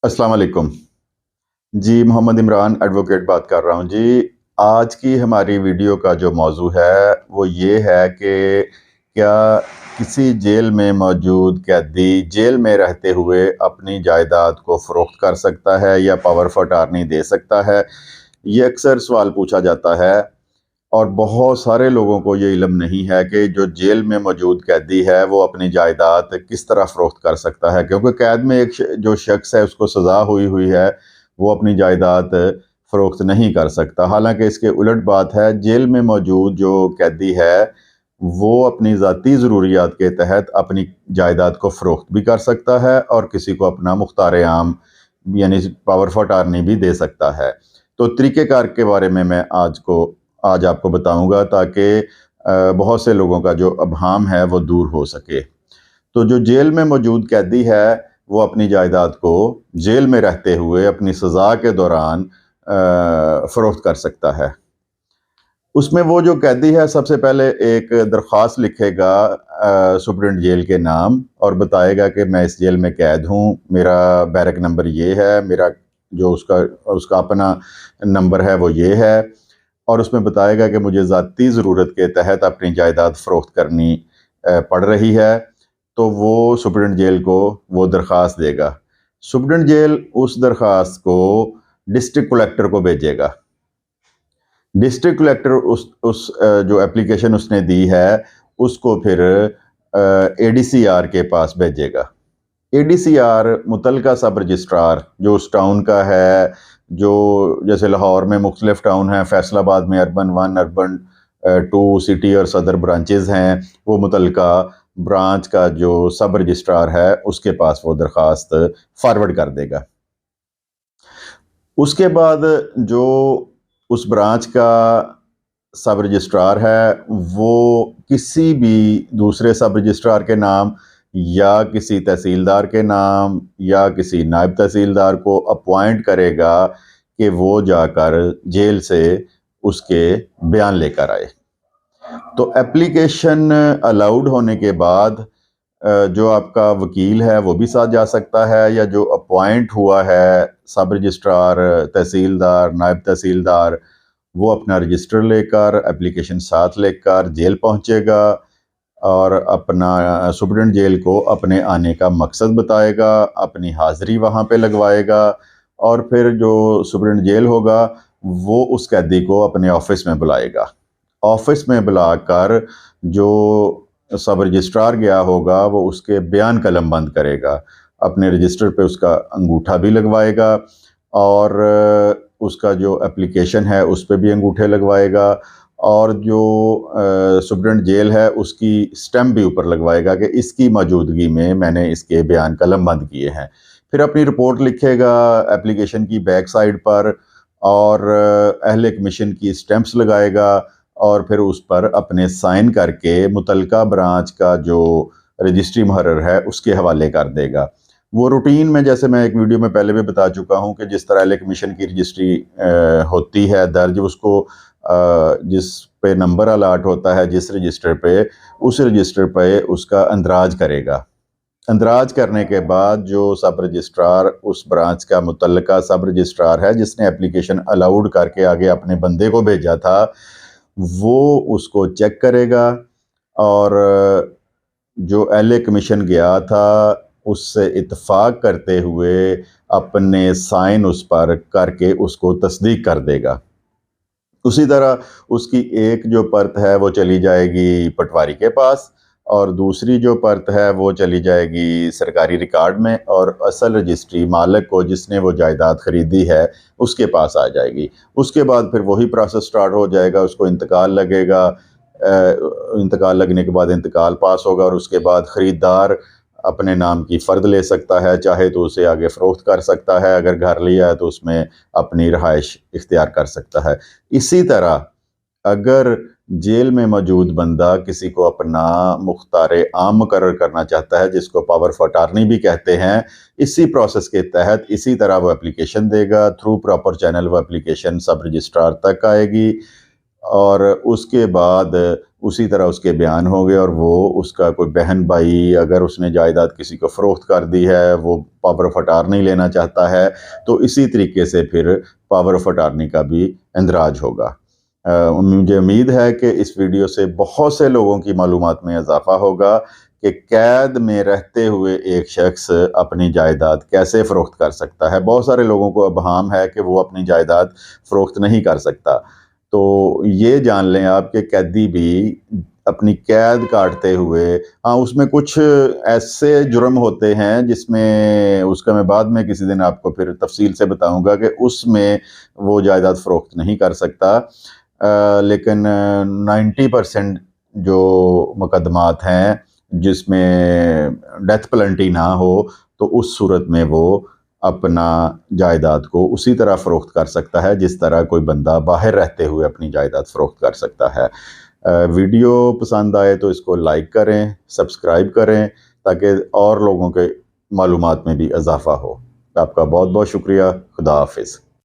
अस्सलाम वालेकुम। जी, मोहम्मद इमरान एडवोकेट बात कर रहा हूँ जी। आज की हमारी वीडियो का जो मौजू है वो ये है कि क्या किसी जेल में मौजूद कैदी जेल में रहते हुए अपनी जायदाद को फ़रोख्त कर सकता है या पावर ऑफ अटॉर्नी दे सकता है? ये अक्सर सवाल पूछा जाता है और बहुत सारे लोगों को ये इल्म नहीं है कि जो जेल में मौजूद कैदी है वो अपनी जायदाद किस तरह फ़रोख्त कर सकता है, क्योंकि कैद में जो शख्स है उसको सज़ा हुई हुई है, वो अपनी जायदाद फ़रोख्त नहीं कर सकता। हालांकि इसके उलट बात है, जेल में मौजूद जो कैदी है वो अपनी ज़ाती ज़रूरियात के तहत अपनी जायदाद को फ़रोख्त भी कर सकता है और किसी को अपना मुख्तार आम यानी पावर ऑफ अटॉर्नी भी दे सकता है। तो तरीक़ेकार के बारे में मैं आज आपको बताऊंगा ताकि बहुत से लोगों का जो अबहाम है वो दूर हो सके। तो जो जेल में मौजूद कैदी है वो अपनी जायदाद को जेल में रहते हुए अपनी सज़ा के दौरान फ़रोख्त कर सकता है। उसमें वो जो कैदी है सबसे पहले एक दरख्वास्त लिखेगा सुप्रीडेंट जेल के नाम और बताएगा कि मैं इस जेल में कैद हूँ, मेरा बैरक नंबर ये है, मेरा जो उसका अपना नंबर है वो ये है, और उसमें बताएगा कि मुझे ज़ाती ज़रूरत के तहत अपनी जायदाद फ़रोख्त करनी पड़ रही है। तो वो सुप्रीडेंट जेल को वो दरख्वास्त देगा। सुप्रीडेंट जेल उस दरख्वास्त को डिस्ट्रिक्ट कलेक्टर को भेजेगा। डिस्ट्रिक्ट कलेक्टर जो एप्लीकेशन उसने दी है उसको फिर एडीसीआर के पास भेजेगा। एडीसीआर मुतलका सब रजिस्ट्रार जो उस टाउन का है, जो जैसे लाहौर में मुख्तलिफ टाउन हैं, फैसलाबाद में अर्बन 1, अर्बन 2 सिटी और सदर ब्रांचेज़ हैं, वो मुतलका ब्रांच का जो सब रजिस्ट्रार है उसके पास वो दरख्वास्त फॉरवर्ड कर देगा। उसके बाद जो उस ब्रांच का सब रजिस्ट्रार है वो किसी भी दूसरे सब रजिस्ट्रार के नाम या किसी तहसीलदार के नाम या किसी नायब तहसीलदार को अपॉइंट करेगा कि वो जाकर जेल से उसके बयान लेकर आए। तो एप्लीकेशन अलाउड होने के बाद जो आपका वकील है वो भी साथ जा सकता है, या जो अपॉइंट हुआ है सब रजिस्ट्रार, तहसीलदार, नायब तहसीलदार, वो अपना रजिस्टर लेकर एप्लीकेशन साथ लेकर जेल पहुंचेगा और अपना सुप्रीडेंट जेल को अपने आने का मकसद बताएगा, अपनी हाज़िरी वहाँ पे लगवाएगा, और फिर जो सुप्रीडेंट जेल होगा वो उस कैदी को अपने ऑफिस में बुलाएगा। ऑफिस में बुलाकर जो सब रजिस्ट्रार गया होगा वो उसके बयान कलम बंद करेगा, अपने रजिस्टर पे उसका अंगूठा भी लगवाएगा और उसका जो एप्लीकेशन है उस पर भी अंगूठे लगवाएगा, और जो सुप्रीडेंट जेल है उसकी स्टैम्प भी ऊपर लगवाएगा कि इसकी मौजूदगी में मैंने इसके बयान कलम बंद किए हैं। फिर अपनी रिपोर्ट लिखेगा एप्लीकेशन की बैक साइड पर और अहले कमीशन की स्टैम्प्स लगाएगा और फिर उस पर अपने साइन करके मुतलका ब्रांच का जो रजिस्ट्री मुहर्रर है उसके हवाले कर देगा। वो रूटीन में, जैसे मैं एक वीडियो में पहले भी बता चुका हूँ कि जिस तरह अहले कमीशन की रजिस्ट्री होती है दर्ज, उसको जिस पे नंबर अलाट होता है जिस रजिस्टर पे, उस रजिस्टर पे उसका अंदराज करेगा। अंदराज करने के बाद जो सब रजिस्ट्रार उस ब्रांच का मुतल्लका सब रजिस्ट्रार है जिसने एप्लीकेशन अलाउड करके आगे अपने बंदे को भेजा था, वो उसको चेक करेगा और जो अहले कमीशन गया था उससे इत्तफाक करते हुए अपने साइन उस पर करके उसको तस्दीक कर देगा। उसी तरह उसकी एक जो परत है वो चली जाएगी पटवारी के पास और दूसरी जो परत है वो चली जाएगी सरकारी रिकॉर्ड में, और असल रजिस्ट्री मालिक को जिसने वो जायदाद ख़रीदी है उसके पास आ जाएगी। उसके बाद फिर वही प्रोसेस स्टार्ट हो जाएगा, उसको इंतकाल लगेगा, इंतकाल लगने के बाद इंतकाल पास होगा और उसके बाद ख़रीदार अपने नाम की फ़र्द ले सकता है, चाहे तो उसे आगे फ़रोख्त कर सकता है, अगर घर लिया है तो उसमें अपनी रहाइश इख्तियार कर सकता है। इसी तरह अगर जेल में मौजूद बंदा किसी को अपना मुख्तार आम मुकर्रर करना चाहता है, जिसको पावर ऑफ अटॉर्नी भी कहते हैं, इसी प्रोसेस के तहत इसी तरह वो एप्लीकेशन देगा, थ्रू प्रॉपर चैनल वो एप्लीकेशन सब रजिस्ट्रार तक आएगी اور اس کے بعد اسی طرح اس کے بیان ہو گئے اور وہ اس کا کوئی بہن بھائی اگر اس نے جائیداد کسی کو فروخت کر دی ہے، وہ پاور آف اٹارنی لینا چاہتا ہے، تو اسی طریقے سے پھر پاور آف اٹارنی کا بھی اندراج ہوگا۔ مجھے امید ہے کہ اس ویڈیو سے بہت سے لوگوں کی معلومات میں اضافہ ہوگا کہ قید میں رہتے ہوئے ایک شخص اپنی جائیداد کیسے فروخت کر سکتا ہے۔ بہت سارے لوگوں کو ابہام ہے کہ وہ اپنی جائیداد فروخت نہیں کر سکتا، تو یہ جان لیں آپ کہ قیدی بھی اپنی قید کاٹتے ہوئے، ہاں اس میں کچھ ایسے جرم ہوتے ہیں جس میں اس کا میں بعد میں کسی دن آپ کو پھر تفصیل سے بتاؤں گا کہ اس میں وہ جائیداد فروخت نہیں کر سکتا، لیکن 90% جو مقدمات ہیں جس میں ڈیتھ پلنٹی نہ ہو تو اس صورت میں وہ اپنا جائیداد کو اسی طرح فروخت کر سکتا ہے جس طرح کوئی بندہ باہر رہتے ہوئے اپنی جائیداد فروخت کر سکتا ہے۔ ویڈیو پسند آئے تو اس کو لائک کریں، سبسکرائب کریں تاکہ اور لوگوں کے معلومات میں بھی اضافہ ہو۔ آپ کا بہت بہت شکریہ۔ خدا حافظ۔